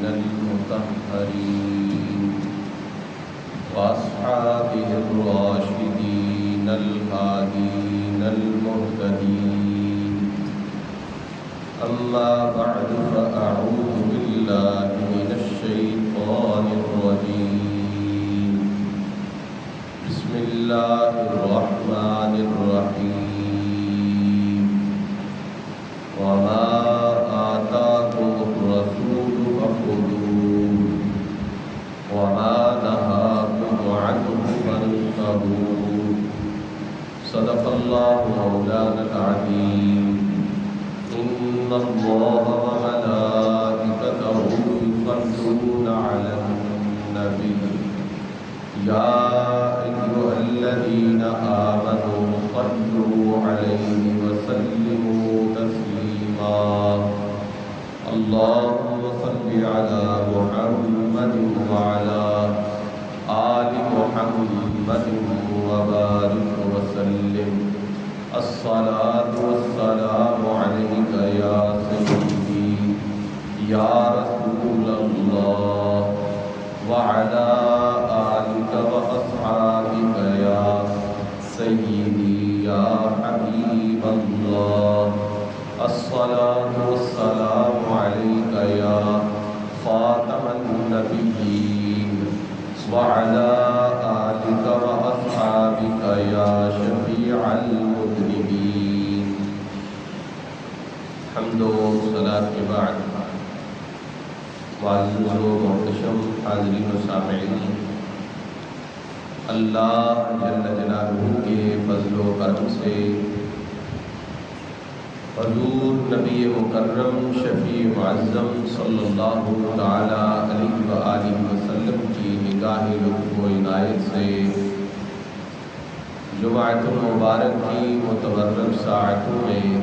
المطهرين وأصحابه الراشدين الهادين المهتدين. أما بعد فأعوذ بالله من الشيطان الرجيم. بسم الله الرحمن الرحيم. وما آتاكم الرسول فخذوه وما نهاكم عنه فانتهوا. صدق الله مولانا العظيم. إن الله وملائكته يصلون على النبي يا أيها الذين آمنوا صلوا عليه وسلموا تسليما. اللهم صل على محمد وعلى آل محمد وبارك وسلم. الصلاة والسلام عليك يا سيدي يا رسول الله وعلى آلك وأصحابك يا سيدي يا حبيب الله. الصلاة والسلام عليك يا خاتم النبيين وعلى آلك وأصحابك يا شفيع المذنبين. حمد و صلاة کے بعد معزز و محتشم حاضرین و سامعین، اللہ جل جلالہ کے فضل و کرم سے حضور نبی مکرم شفیع معظم صلی اللہ تعالی علیہ وآلہ وسلم کی نگاہ لطف و عنایت سے جمعۃ المبارک کی متبرک ساعتوں میں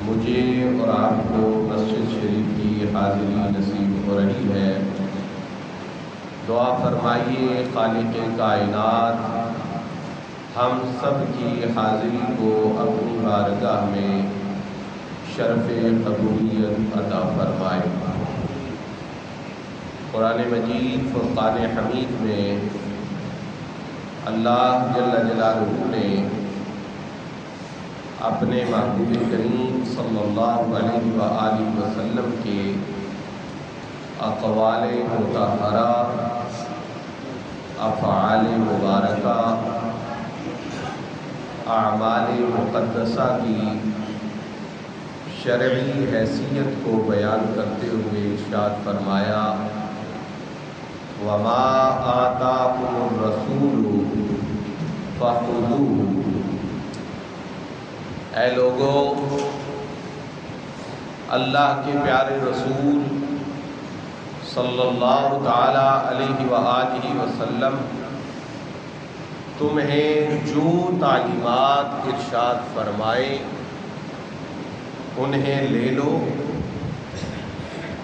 مجھے اور آپ کو مسجد شریف کی حاضری نصیب ہو رہی ہے۔ دعا فرمائیے خالق کائنات ہم سب کی حاضری کو اپنی بارگاہ میں شرف قبولیت عطا فرمائے۔ قرآن مجید فرقان حمید میں اللہ جل جلالہ نے اپنے محبوب کریم صلی اللہ علیہ وآلہ وسلم کے اقوال مطہرہ، افعال مبارکہ، اعمال مقدسہ کی شرعی حیثیت کو بیان کرتے ہوئے ارشاد فرمایا، وما آتاکم الرسول فخذوہ۔ اے لوگو، اللہ کے پیارے رسول صلی اللہ تعالی علیہ وآلہ وسلم تمہیں جو تعلیمات ارشاد فرمائے انہیں لے لو،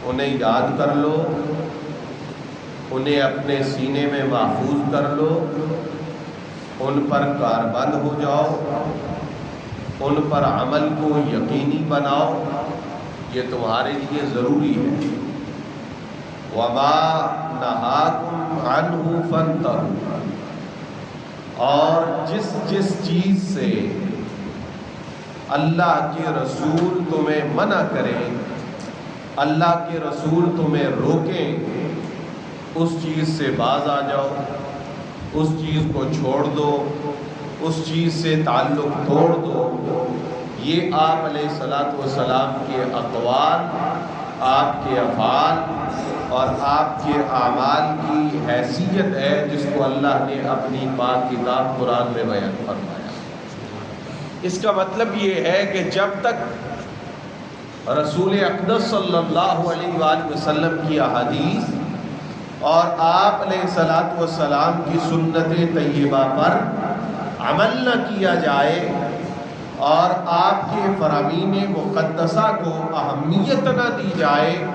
انہیں یاد کر لو، انہیں اپنے سینے میں محفوظ کر لو، ان پر کاربند ہو جاؤ، ان پر عمل کو یقینی بناؤ، یہ تمہارے لیے ضروری ہے۔ وَمَا نَهَاكُمْ عَنْهُ فَانْتَهُوا، اور جس چیز سے اللہ کے رسول تمہیں منع کریں، اللہ کے رسول تمہیں روکیں، اس چیز سے باز آ جاؤ، اس چیز کو چھوڑ دو، اس چیز سے تعلق توڑ دو۔ یہ آپ علیہ السلام کے اقوال، آپ کے افعال اور آپ کے اعمال کی حیثیت ہے جس کو اللہ نے اپنی پاک کتاب قرآن میں بیان فرمایا۔ اس کا مطلب یہ ہے کہ جب تک رسول اقدس صلی اللہ علیہ وآلہ وسلم کی احادیث اور آپ علیہ السلام کی سنت طیبہ پر عمل نہ کیا جائے اور آپ کے فرامین مقدسہ کو اہمیت نہ دی جائے،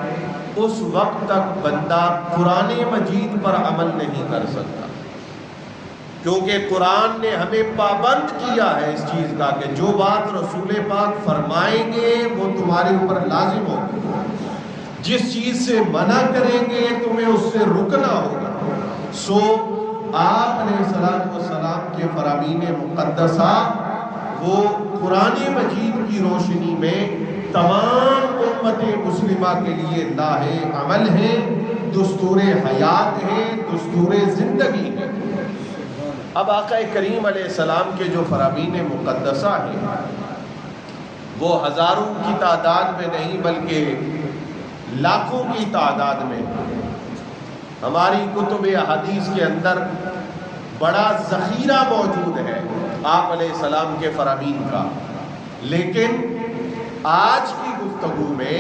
اس وقت تک بندہ قرآن مجید پر عمل نہیں کر سکتا، کیونکہ قرآن نے ہمیں پابند کیا ہے اس چیز کا کہ جو بات رسول پاک فرمائیں گے وہ تمہارے اوپر لازم ہوگی، جس چیز سے منع کریں گے تمہیں اس سے رکنا ہوگا۔ سو آپ علیہ السلام کے فرامین مقدسہ وہ قرآن مجید کی روشنی میں تمام امت مسلمہ کے لیے لاہ عمل ہیں، دستور حیات ہیں، دستور زندگی ہے۔ اب آقا کریم علیہ السلام کے جو فرامین مقدسہ ہیں وہ ہزاروں کی تعداد میں نہیں بلکہ لاکھوں کی تعداد میں۔ ہماری کتب احادیث کے اندر بڑا ذخیرہ موجود ہے آپ علیہ السلام کے فرامین کا، لیکن آج کی گفتگو میں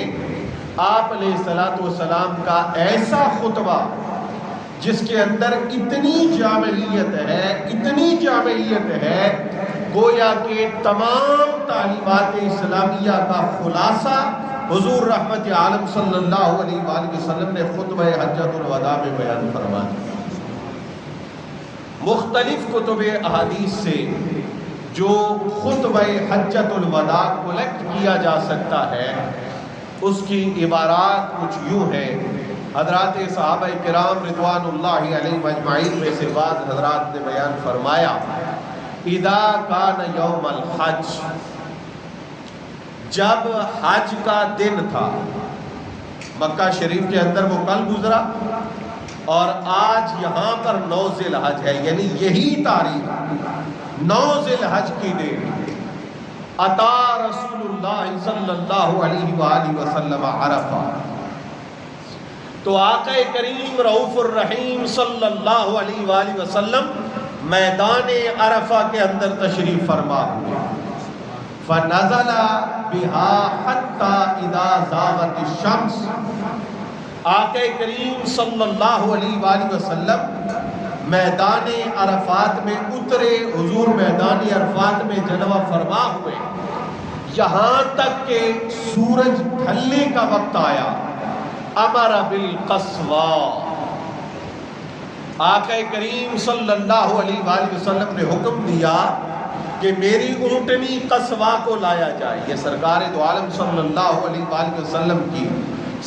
آپ علیہ السلام کا ایسا خطبہ جس کے اندر اتنی جامعیت ہے گویا کہ تمام تعلیمات اسلامیہ کا خلاصہ حضور رحمت عالم صلی اللہ علیہ وآلہ وسلم نے خطبہ حجۃ الوداع میں بیان فرما دیا۔ مختلف کتب احادیث سے جو خطبہ حجۃ الوداع کلیکٹ کیا جا سکتا ہے اس کی عبارات کچھ یوں ہیں۔ حضرات صحابہ کرام رضوان اللہ علیہم اجمعین میں سے بعض حضرات نے بیان فرمایا، اذا کان یوم الحج، جب حج کا دن تھا، مکہ شریف کے اندر وہ کل گزرا اور آج یہاں پر 9 ذی الحج ہے، یعنی یہی تاریخ 9 ذی الحج کی ڈیٹ، اتا رسول اللہ صلی اللہ علیہ وآلہ وسلم عرفہ، تو آقا کریم رؤوف الرحیم صلی اللہ علیہ وآلہ وسلم میدان عرفہ کے اندر تشریف فرما ہوئے۔ فنزل بها حتى اذا زاغت الشمس، آقا کریم صلی اللہ علیہ وآلہ وسلم میدان عرفات میں اترے، حضور میدان عرفات میں جلوہ فرما ہوئے یہاں تک کہ سورج ڈھلنے کا وقت آیا۔ امر بالقصواء، آقا کریم صلی اللہ علیہ وآلہ وسلم نے حکم دیا کہ میری اونٹنی قصواء کو لایا جائے۔ یہ سرکار دو عالم صلی اللہ علیہ وآلہ وسلم کی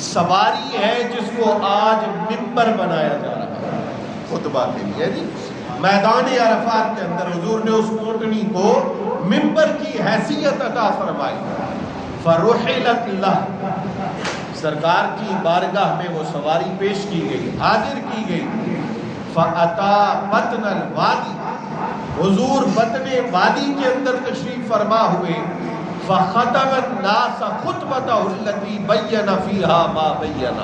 سواری ہے جس کو آج ممبر بنایا جا رہا ہے خطبہ کے لیے۔ جی میدان عرفات کے اندر حضور نے اس اونٹنی کو ممبر کی حیثیت عطا فرمائی۔ فرحلت لہ، سرکار کی بارگاہ میں وہ سواری پیش کی گئی، حاضر کی گئی۔ فاتا بطن الوادی، حضور بطن وادی کے اندر تشریف فرما ہوئے۔ فخطب الناس خطبتہ التي بین فیہا ما بین،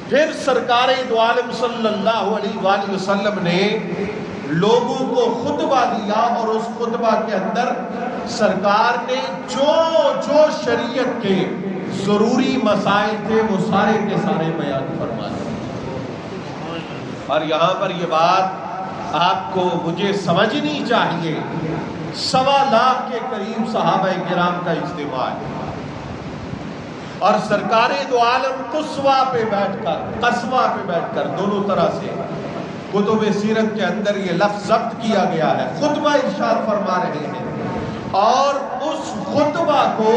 پھر سرکار دو عالم صلی اللہ علیہ وآلہ وسلم نے لوگوں کو خطبہ دیا اور اس خطبہ کے اندر سرکار نے جو شریعت کے ضروری مسائل تھے وہ سارے کے سارے بیان فرما دیے۔ اور یہاں پر یہ بات آپ کو مجھے سمجھنی چاہیے، 1.25 لاکھ کے قریب صحابہ کرام کا اجتماع ہے اور سرکار دو عالم قصواء پہ بیٹھ کر دونوں طرح سے کتب سیرت کے اندر یہ لفظ ضبط کیا گیا ہے، خطبہ ارشاد فرما رہے ہیں اور اس خطبہ کو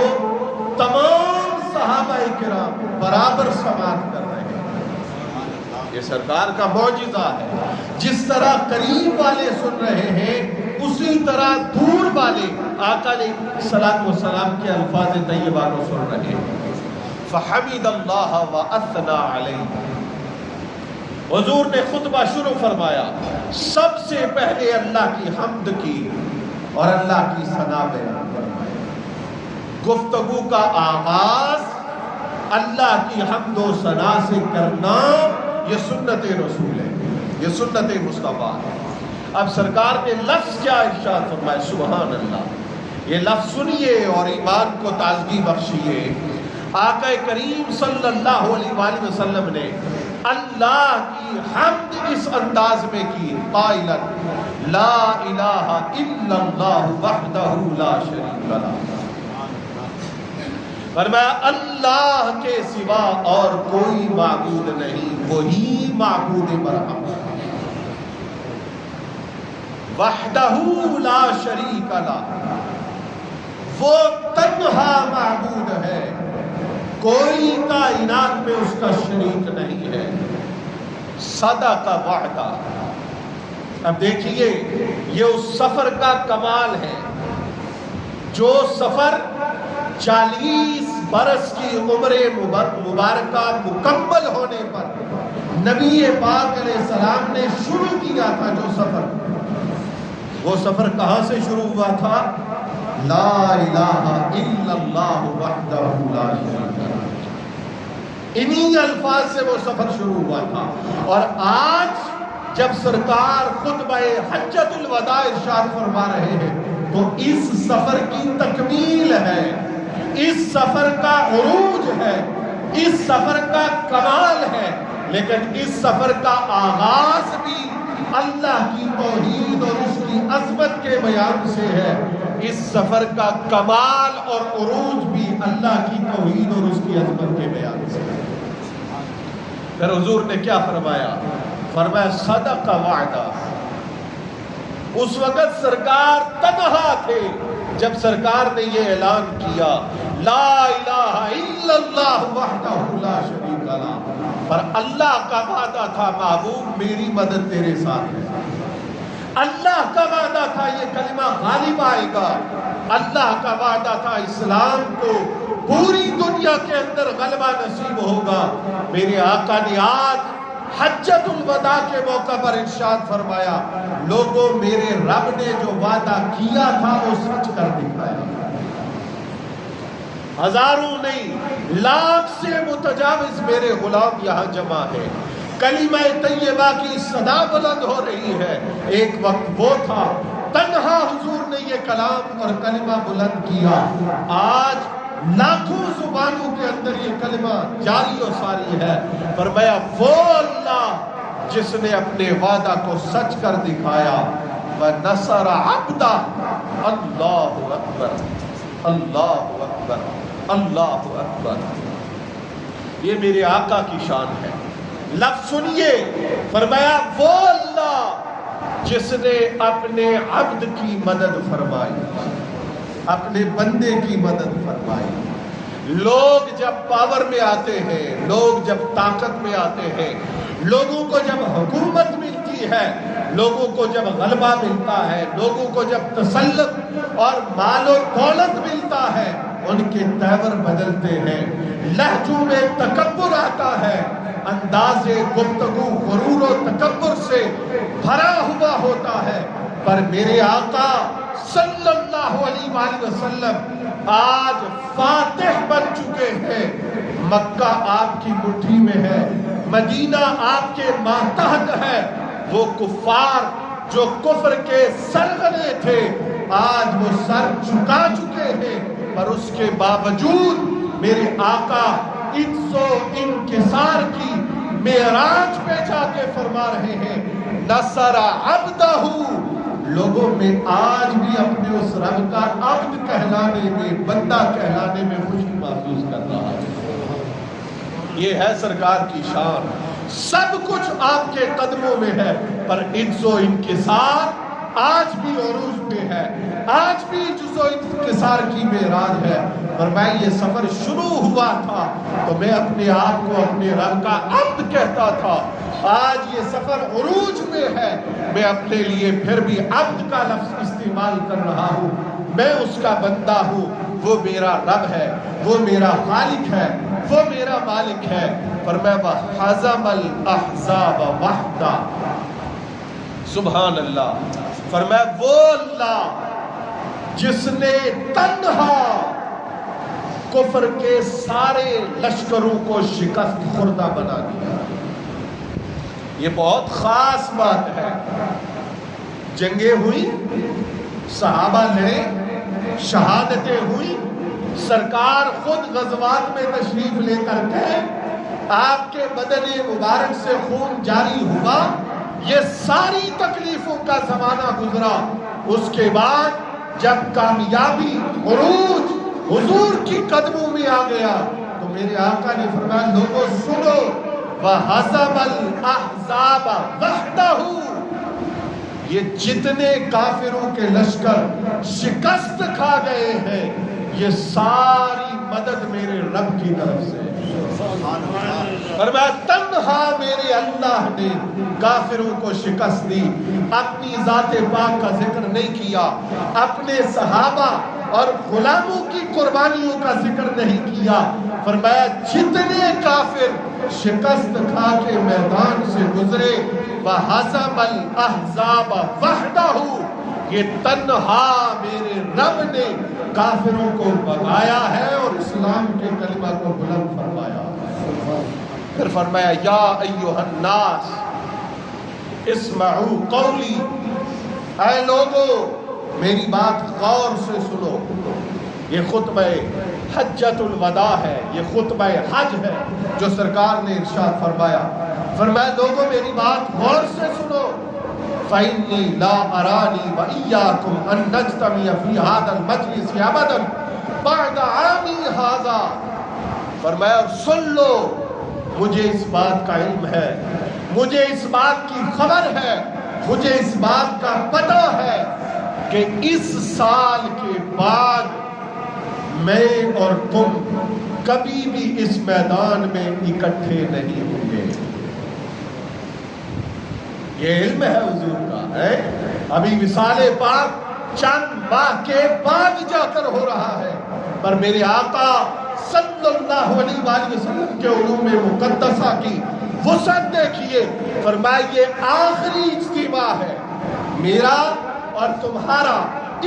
تمام صحابہ کرام برابر سماعت کر رہے ہیں۔ یہ سرکار کا معجزہ ہے، جس طرح قریب والے سن رہے ہیں اسی طرح دور والے آقا علیہ الصلوۃ والسلام کے الفاظ طیبہ کو سن رہے ہیں۔ فحمد اللہ واثنى علیہ، حضور نے خطبہ شروع فرمایا، سب سے پہلے اللہ کی حمد کی اور اللہ کی ثنا بیان فرمائی۔ گفتگو کا آغاز اللہ کی حمد و ثنا سے کرنا یہ سنت رسول ہے، یہ سنت مصطفیٰ ہے۔ اب سرکار نے لفظ کیا ارشاد فرمایا، سبحان اللہ، یہ لفظ سنیے اور ایمان کو تازگی بخشیے۔ آقا کریم صلی اللہ علیہ وآلہ وسلم نے اللہ کی حمد اس انداز میں کی، قائلا لا الہ الا اللہ وحدہ لا شریک لہ، فرمایا اللہ کے سوا اور کوئی معبود نہیں، وہی معبود برحق، وحدہ لا شریک لہ، وہ تنہا معبود ہے، کوئی کائنات میں اس کا شریک نہیں ہے۔ صدق وعدہ۔ اب دیکھیے یہ اس سفر کا کمال ہے جو سفر 40 برس کی عمر مبارکہ مکمل ہونے پر نبی پاک علیہ السلام نے شروع کیا تھا۔ جو سفر، وہ سفر کہاں سے شروع ہوا تھا؟ لا الہ الا اللہ وحدہ لا شریک لہ، انہی الفاظ سے وہ سفر شروع ہوا تھا۔ اور آج جب سرکار خطبہ حجۃ الوداع ارشاد فرما رہے ہیں تو اس سفر کی تکمیل ہے، اس سفر کا عروج ہے، اس سفر کا کمال ہے، لیکن اس سفر کا آغاز بھی اللہ کی توحید اور اس کی عظمت کے بیان سے ہے۔ اس سفر کا کمال اور عروج بھی اللہ کی توحید اور اس کی عظمت کے بیان سے ہے۔ پھر حضور نے کیا فرمایا؟ فرمایا صدق وعدہ۔ اس وقت سرکار تنہا تھے جب سرکار نے یہ اعلان کیا لا الہ الا اللہ وحدہ لا شریک لہ، پر اللہ کا وعدہ تھا محبوب میری مدد تیرے ساتھ ہے۔ اللہ کا وعدہ تھا یہ کلمہ غالب آئے گا، اللہ کا وعدہ تھا اسلام کو پوری دنیا کے اندر غلبہ نصیب ہوگا۔ میرے آقا نے آج حجۃ الوداع کے موقع پر ارشاد فرمایا لوگوں میرے رب نے جو وعدہ کیا تھا وہ سچ کر دکھایا۔ ہزاروں نہیں لاکھ سے متجاوز میرے غلام یہاں جمع ہے، کلمہ طیبہ کی صدا بلند ہو رہی ہے۔ ایک وقت وہ تھا تنہا حضور نے یہ کلام اور کلمہ بلند کیا، آج لاکھوں زبانوں کے اندر یہ کلمہ جاری و ساری ہے۔ فرمایا وہ اللہ جس نے اپنے وعدہ کو سچ کر دکھایا، وَنَصَرَ عَبْدَهُ، اللہ اکبر اللہ اکبر اللہ اکبر۔ یہ میرے آقا کی شان ہے۔ لفظ سنیے، فرمایا وہ اللہ جس نے اپنے عبد کی مدد فرمائی، اپنے بندے کی مدد فرمائی۔ لوگ جب پاور میں آتے ہیں، لوگ جب طاقت میں آتے ہیں، لوگوں کو جب حکومت ملتی ہے، لوگوں کو جب غلبہ ملتا ہے، لوگوں کو جب تسلط اور مال و دولت ملتا ہے، ان کے تیور بدلتے ہیں، لہجوں میں تکبر آتا ہے، انداز گفتگو غرور و تکبر سے بھرا ہوا ہوتا ہے۔ پر میرے آقا صلی اللہ علیہ وآلہ وسلم آج فاتح بن چکے ہیں۔ مکہ آپ کی مٹھی میں ہے، مدینہ آپ کے ماتحت ہے۔ وہ کفار جو کفر کے سرغنے تھے آج وہ سر جھکا چکے ہیں، پر اس کے باوجود میرے آقا عز و انکسار کی معراج پہ جا کے فرما رہے ہیں نصر عبدہ۔ لوگوں میں آج بھی اپنے اس رب کا عبد کہلانے میں، بندہ کہلانے میں خوشی محسوس کر رہا ہے۔ یہ ہے سرکار کی شان، سب کچھ آپ کے قدموں میں ہے، پر عز و انکسار آج بھی عروج پہ ہے، آج بھی عز و انکسار کی معراج ہے۔ فرمایا یہ سفر شروع ہوا تھا تو میں اپنے آپ کو اپنے رب کا عبد کہتا تھا، آج یہ سفر عروج میں ہے، میں اپنے لیے پھر بھی عبد کا لفظ استعمال کر رہا ہوں۔ میں اس کا بندہ ہوں، وہ میرا رب ہے، وہ میرا خالق ہے، وہ میرا مالک ہے۔ فرمایا وَحَزَمَ الْأَحْزَابَ وَحْدَ، سبحان اللہ۔ فرمایا وہ اللہ جس نے تنہا کفر کے سارے لشکروں کو شکست خوردہ بنا دیا۔ یہ بہت خاص بات ہے۔ جنگیں ہوئی، صحابہ لڑے، شہادتیں ہوئی، سرکار خود غزوات میں تشریف لے کر گئے، آپ کے بدن مبارک سے خون جاری ہوا، یہ ساری تکلیفوں کا زمانہ گزرا۔ اس کے بعد جب کامیابی عروج حضور کی قدموں میں آ گیا تو میرے آقا نے فرمایا لوگوں سنو، وَحَزَمَ الْأَحْزَابَ وَحْدَهُ، یہ جتنے کافروں کے لشکر شکست کھا گئے ہیں، یہ ساری مدد میرے رب کی طرف سے۔ فرمایا تنہا میرے اللہ نے کافروں کو شکست دی، اپنی ذات پاک کا ذکر نہیں کیا، اپنے صحابہ اور غلاموں کی قربانیوں کا ذکر نہیں کیا۔ فرمایا جتنے کافر شکست کھا کے میدان سے گزرے وَحَزَمَ الْأَحْزَابَ وَحْدَهُ، یہ تنہا میرے رب نے کافروں کو بھگایا ہے اور اسلام کے کلمہ کو بلند فرمایا۔ پھر فرمایا یا ایھا الناس اسمعوا قولی، اے لوگو میری بات غور سے سنو۔ یہ خطبہ حجۃ الوداع ہے، یہ خطبہ حج ہے جو سرکار نے ارشاد فرمایا۔ فرمایا لوگو میری بات غور سے سنو، فَإِنِّي لَا أَرَانِي وَإِيَّاكُمْ أَن نَجْتَمِعَ فِي هَذَا الْمَجْلِسِ أَبَدًا بَعْدَ عَامِي هَذَا۔ فرمایا اور سن لو، مجھے اس بات کا علم ہے، مجھے اس بات کی خبر ہے، مجھے اس بات کا پتہ ہے کہ اس سال کے بعد میں اور تم کبھی بھی اس میدان میں اکٹھے نہیں ہوں گے۔ یہ علم ہے حضور کا ہے۔ ابھی وصال پاک چند ماہ کے بعد جا کر ہو رہا ہے، پر میرے آقا صلی اللہ علیہ وآلہ وسلم کے علوم مقدسہ کی وسعت دیکھیے۔ فرمایا یہ آخری اجتماع ہے میرا اور تمہارا،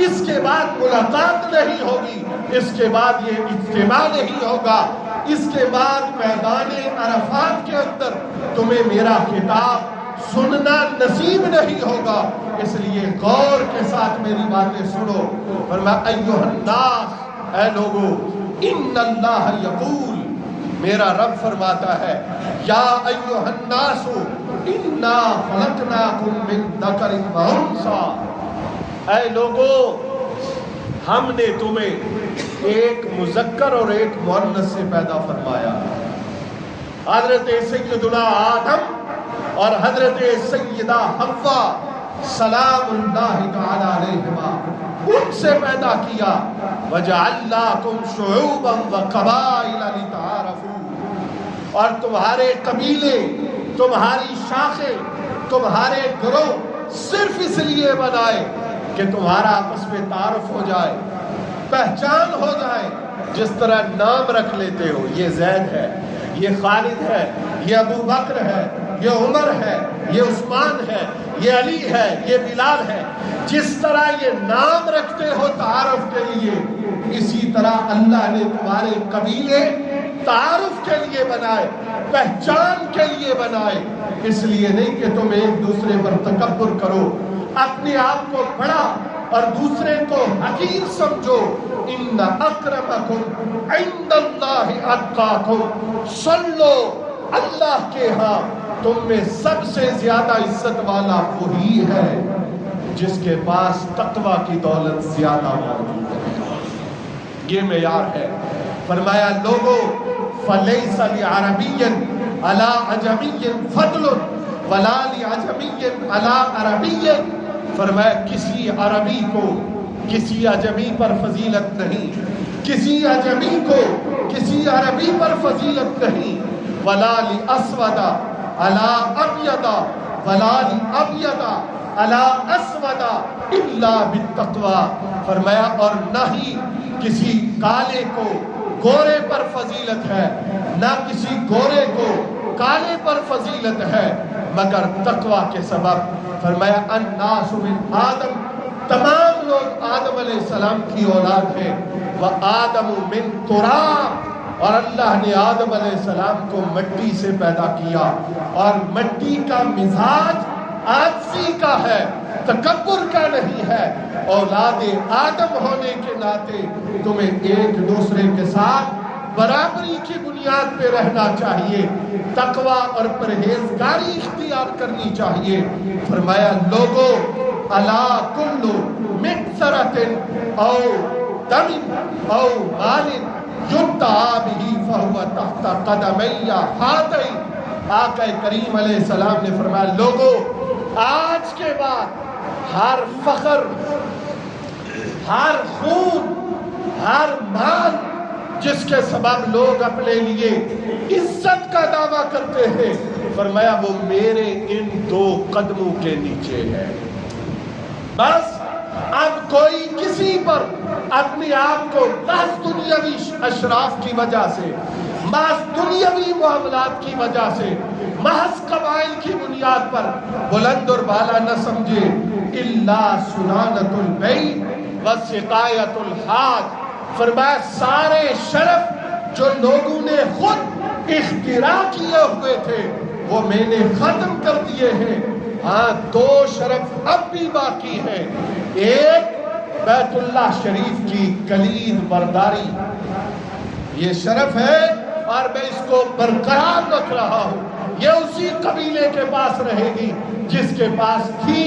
اس کے بعد ملاقات نہیں ہوگی، اس کے بعد یہ اجتماع نہیں ہوگا، اس کے بعد میدان عرفات کے اندر تمہیں میرا خطاب سننا نصیب نہیں ہوگا، اس لیے غور کے ساتھ میری باتیں سنو۔ فرمایا ایھا الناس، اے لوگو، ان اللہ یقول، میرا رب فرماتا ہے یا ایھا الناس انا خلقناکم من ذکر و انثی، اے لوگو ہم نے تمہیں ایک مذکر اور ایک مؤنث سے پیدا فرمایا۔ حضرت سیدنا آدم اور حضرت سیدہ حوا سلام اللہ تعالی علیہما، ان سے پیدا کیا۔ وَجَعَلْنَاكُمْ شُعُوبًا وَقَبَائِلَ لِتَعَارَفُوا، اور تمہارے قبیلے، تمہاری شاخیں، تمہارے گروہ صرف اس لیے بنائے کہ تمہارا آپس میں تعارف ہو جائے، پہچان ہو جائے۔ جس طرح نام رکھ لیتے ہو، یہ زید ہے، یہ خالد ہے، یہ ابو بکر ہے، یہ عمر ہے، یہ عثمان ہے، یہ علی ہے، یہ بلال ہے، جس طرح یہ نام رکھتے ہو تعارف کے لیے، اسی طرح اللہ نے تمہارے قبیلے تعارف کے لیے بنائے، پہچان کے لیے بنائے، اس لیے نہیں کہ تم ایک دوسرے پر تکبر کرو، اپنے آپ کو بڑا اور دوسرے کو حقیر سمجھو۔ ان اکرمکم عند اللہ اتقاکم، سن لو اللہ کے ہاں تم میں سب سے زیادہ عزت والا وہی ہے جس کے پاس تقوی کی دولت زیادہ موجود ہے۔ یہ معیار ہے۔ فرمایا لوگو فلیس لعربی علی عجمی فضل ولا لعجمی علی عربی، فرمایا کسی عربی کو کسی عجمی پر فضیلت نہیں، کسی عجمی کو کسی عربی پر فضیلت نہیں، ولا لاسود علی ابیض ولا لابیض علی اسود الا بالتقوی، فرمایا اور نہ ہی کسی کالے کو گورے پر فضیلت ہے، نہ کسی گورے کو کالے پر فضیلت ہے مگر تقوی کے سبب۔ فرمایا الناس من آدم، تمام لوگ آدم علیہ السلام کی اولاد ہیں، وآدم من تراب، اور اللہ نے آدم علیہ السلام کو مٹی سے پیدا کیا، اور مٹی کا مزاج عاجزی کا ہے، تکبر کا نہیں ہے۔ اولاد آدم ہونے کے ناطے تمہیں ایک دوسرے کے ساتھ برابری کی بنیاد پہ رہنا چاہیے، تقوی اور پرہیزگاری اختیار کرنی چاہیے۔ فرمایا لوگو الا کل مکثرۃ او دم او مال یدعا بہ فہو تحت قدمی ہاتین، آقا کریم علیہ السلام نے فرمایا لوگو آج کے بعد ہر فخر، ہر خون، ہر مال جس کے سبب لوگ اپنے لیے عزت کا دعویٰ کرتے ہیں، فرمایا وہ میرے ان 2 قدموں کے نیچے ہے۔ بس اب کوئی کسی پر اپنے آپ کو محض دنیاوی اشراف کی وجہ سے، محض دنیاوی معاملات کی وجہ سے، محض قبائل کی بنیاد پر بلند اور بالا نہ سمجھے۔ الا سنانۃ البیت وسقایۃ الحاج، فرمایا سارے شرف جو لوگوں نے خود اختراع کیے ہوئے تھے وہ میں نے ختم کر دیے ہیں۔ ہاں 2 شرف اب بھی باقی ہیں، ایک بیت اللہ شریف کی کلید برداری، یہ شرف ہے اور میں اس کو برقرار رکھ رہا ہوں، یہ اسی قبیلے کے پاس رہے گی جس کے پاس تھی۔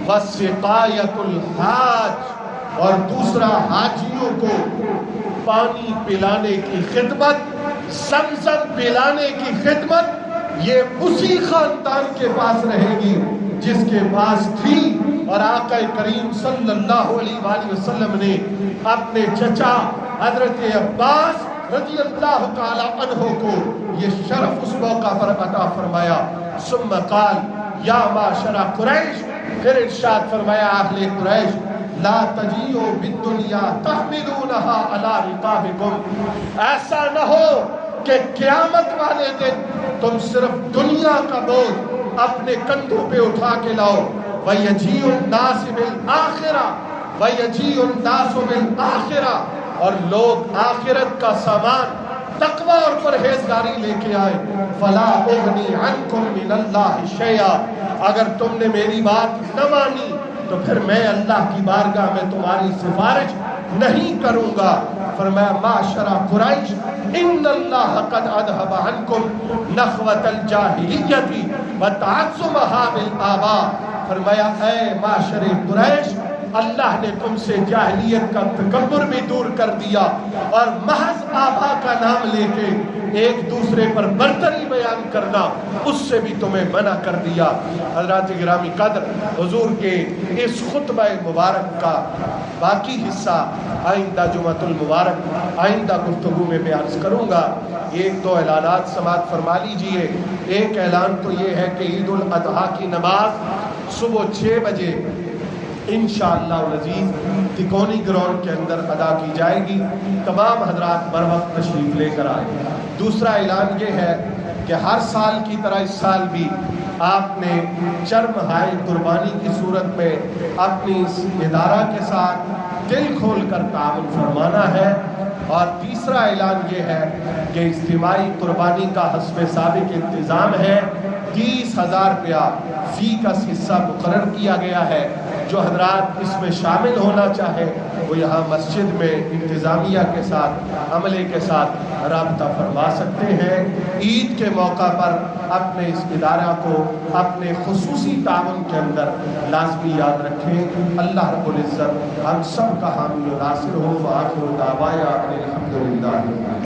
وسقایۃ الحاج، اور دوسرا حاجیوں کو پانی پلانے کی خدمت، زمزم پلانے کی خدمت، یہ اسی خاندان کے پاس رہے گی جس کے پاس تھی۔ اور آقا کریم صلی اللہ علیہ وآلہ وسلم نے اپنے چچا حضرت عباس رضی اللہ تعالی عنہ کو یہ شرف اس موقع پر عطا فرمایا۔ ثم قال یا معشر قریش، پھر ارشاد فرمایا اہل قریش، لا تجیئوا بالدنیا تحملونها علی رقابکم، ایسا نہ ہو کہ قیامت والے دن تم صرف دنیا کا بوجھ اپنے کندھوں پہ اٹھا کے لاؤ۔ وَيَجِيءُ النَّاسُ بِالْآخِرَةِ وَيَجِيءُ النَّاسُ بِالْآخِرَةِ، اور لوگ آخرت کا سامان تقوی اور پرہیزگاری لے کے آئے۔ فَلَا أُغْنِي عَنْكُمْ مِنَ اللَّهِ شَيْئًا، اگر تم نے میری بات نہ مانی تو پھر میں اللہ کی بارگاہ میں تمہاری سفارش نہیں کروں گا۔ فرمایا معشر قریش ان اللہ قد اذهب عنکم نخوۃ الجاہلیۃ وتعظمها بالآباء، فرمایا اے معشر قریش، اللہ نے تم سے جاہلیت کا تکبر بھی دور کر دیا اور محض آبا کا نام لے کے ایک دوسرے پر برتری بیان کرنا اس سے بھی تمہیں منع کر دیا۔ حضرات گرامی قدر، حضور کے اس خطبہ مبارک کا باقی حصہ آئندہ جمعۃ المبارک آئندہ گفتگو میں بیان کروں گا۔ 1-2 اعلانات سماعت فرما لیجئے۔ ایک اعلان تو یہ ہے کہ عید الاضحیٰ کی نماز صبح 6 بجے انشاءاللہ العزیز تکونی گراؤنڈ کے اندر ادا کی جائے گی۔ تمام حضرات بر وقت تشریف لے کر آئیں۔ دوسرا اعلان یہ ہے کہ ہر سال کی طرح اس سال بھی آپ نے چرم ہائے قربانی کی صورت میں اپنی اس ادارہ کے ساتھ دل کھول کر تعاون فرمانا ہے۔ اور تیسرا اعلان یہ ہے کہ اجتماعی قربانی کا حسب سابق انتظام ہے۔ 30,000 روپیہ فی کا حصہ مقرر کیا گیا ہے۔ جو حضرات اس میں شامل ہونا چاہے وہ یہاں مسجد میں انتظامیہ کے ساتھ عملے کے ساتھ رابطہ فرما سکتے ہیں۔ عید کے موقع پر اپنے اس ادارہ کو اپنے خصوصی تعاون کے اندر لازمی یاد رکھیں۔ اللہ رب العزت ہم سب کا حامی و ناصر ہو۔ وآخر دعوانا ان الحمد للہ۔